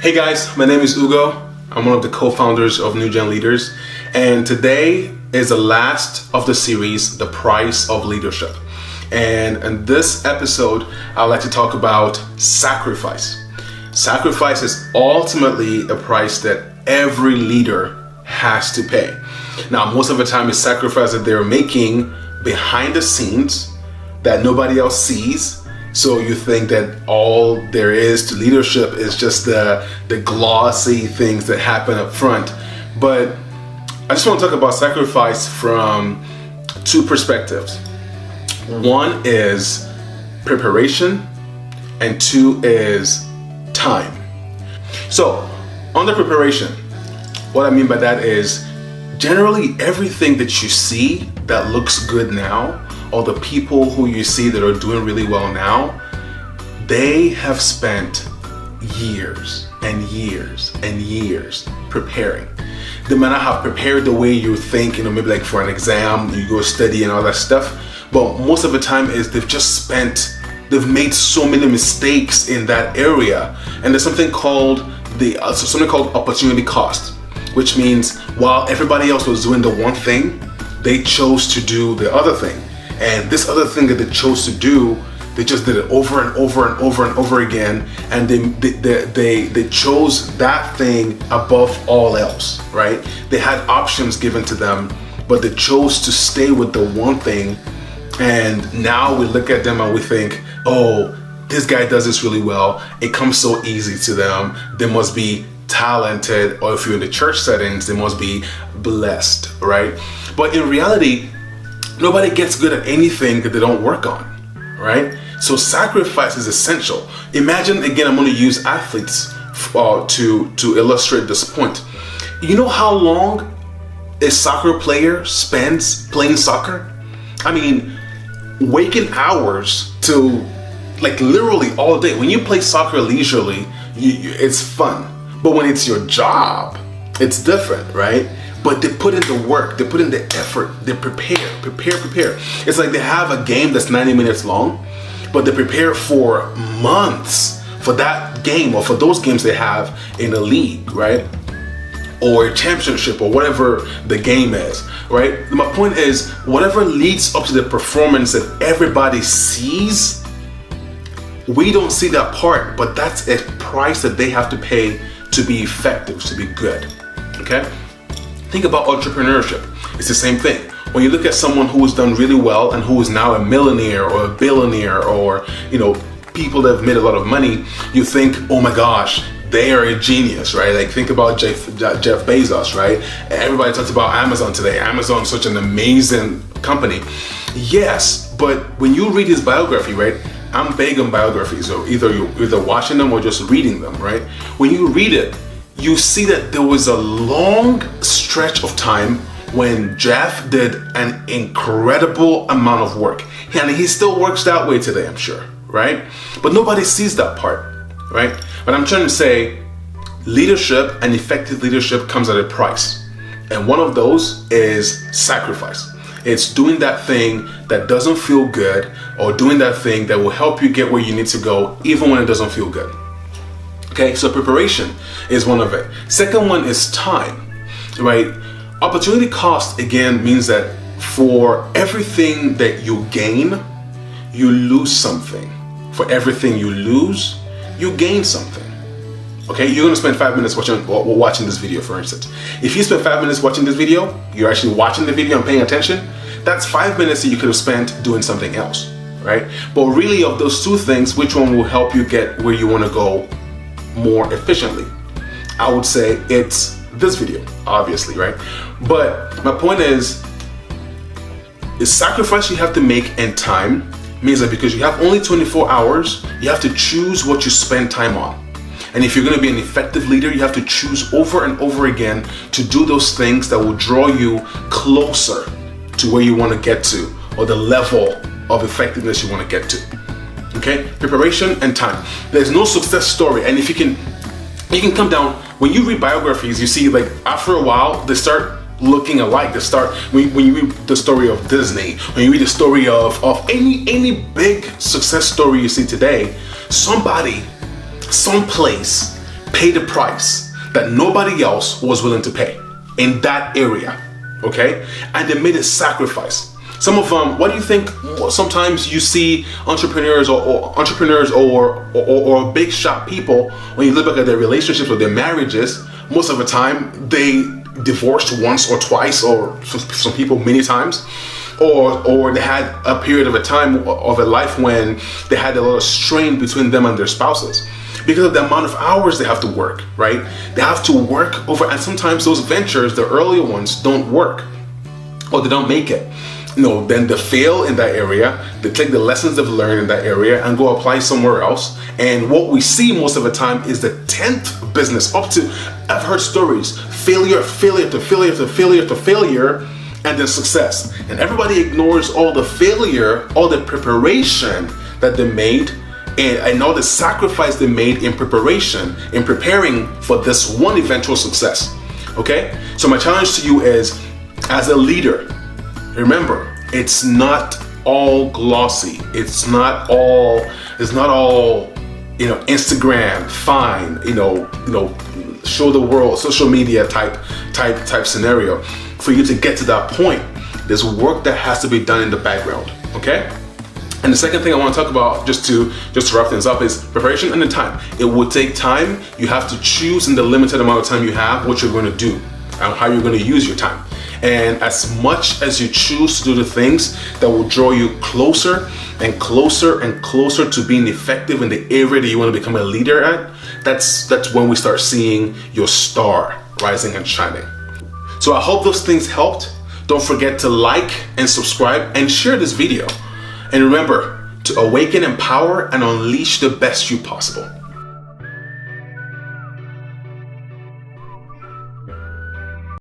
Hey guys, my name is Ugo. I'm one of the co-founders of NEU Gen Leaders, and today is the last of the series, The Price of Leadership. And in this episode, I'd like to talk about sacrifice. Sacrifice is ultimately a price that every leader has to pay. Now, most of the time it's sacrifice that they're making behind the scenes that nobody else sees. So you think that all there is to leadership is just the glossy things that happen up front. But I just want to talk about sacrifice from two perspectives. One is preparation and two is time. So under preparation, what I mean by that is generally everything that you see that looks good now, or the people who you see that are doing really well now, they have spent years and years and years preparing. They might not have prepared the way you think, maybe like for an exam, you go study and all that stuff, but most of the time is they've made so many mistakes in that area. And there's something called opportunity cost, which means while everybody else was doing the one thing, they chose to do the other thing. And this other thing that they chose to do, they just did it over and over and over and over again, and they chose that thing above all else, right? They had options given to them, but they chose to stay with the one thing. And now we look at them and we think, oh, this guy does this really well. It comes so easy to them. They must be talented, or if you're in the church settings, they must be blessed, right? But in reality, nobody gets good at anything that they don't work on, right? So sacrifice is essential. Imagine, again, I'm going to use athletes to illustrate this point. You know how long a soccer player spends playing soccer? I mean, waking hours to like literally all day. When you play soccer leisurely, it's fun. But when it's your job, it's different, right? But they put in the work, they put in the effort, they prepare. It's like they have a game that's 90 minutes long, but they prepare for months for that game or for those games they have in a league, right? Or a championship or whatever the game is, right? My point is, whatever leads up to the performance that everybody sees, we don't see that part, but that's a price that they have to pay to be effective, to be good, okay? Think about entrepreneurship. It's the same thing. When you look at someone who has done really well and who is now a millionaire or a billionaire, or people that have made a lot of money, you think, oh my gosh, they are a genius, right? Like think about Jeff Bezos, right? Everybody talks about Amazon today. Amazon is such an amazing company. Yes, but when you read his biography, right? I'm big on biographies, so either watching them or just reading them, right? When you read it, you see that there was a long stretch of time when Jeff did an incredible amount of work. And he still works that way today, I'm sure, right? But nobody sees that part, right? But I'm trying to say leadership and effective leadership comes at a price. And one of those is sacrifice. It's doing that thing that doesn't feel good, or doing that thing that will help you get where you need to go, even when it doesn't feel good. Okay, so preparation is one of it. Second one is time, right? Opportunity cost, again, means that for everything that you gain, you lose something. For everything you lose, you gain something. Okay, you're gonna spend 5 minutes watching this video, for instance. If you spend 5 minutes watching this video, you're actually watching the video and paying attention, that's 5 minutes that you could have spent doing something else, right? But really, of those two things, which one will help you get where you wanna go more efficiently? I would say it's this video, obviously, right? But my point is the sacrifice you have to make in time means that because you have only 24 hours, you have to choose what you spend time on. And if you're going to be an effective leader, you have to choose over and over again to do those things that will draw you closer to where you want to get to, or the level of effectiveness you want to get to. Okay, preparation and time. There's no success story, and if you can come down, when you read biographies, you see like after a while they start looking alike. They start when you read the story of Disney, when you read the story of any big success story you see today, somebody, someplace pay the price that nobody else was willing to pay in that area, okay? And they made a sacrifice. Some of them, what do you think? Sometimes you see entrepreneurs or big shot people, when you look back at their relationships or their marriages, most of the time they divorced once or twice, or some people many times, or they had a period of a time of a life when they had a lot of strain between them and their spouses because of the amount of hours they have to work, right? They have to work over, and sometimes those ventures, the earlier ones, don't work or they don't make it. Then they fail in that area, they take the lessons they've learned in that area and go apply somewhere else. And what we see most of the time is the 10th business, I've heard stories, failure to failure to failure, and then success. And everybody ignores all the failure, all the preparation that they made, and all the sacrifice they made in preparation, in preparing for this one eventual success. Okay? So my challenge to you is, as a leader, remember, it's not all glossy. It's not all Instagram fine, show the world, social media type scenario. For you to get to that point, there's work that has to be done in the background, okay? And the second thing I want to talk about, just to wrap things up, is preparation and the time. It will take time. You have to choose in the limited amount of time you have what you're going to do and how you're going to use your time. And as much as you choose to do the things that will draw you closer and closer and closer to being effective in the area that you want to become a leader at, that's when we start seeing your star rising and shining. So I hope those things helped. Don't forget to like and subscribe and share this video. And remember to awaken, empower, and unleash the best you possible.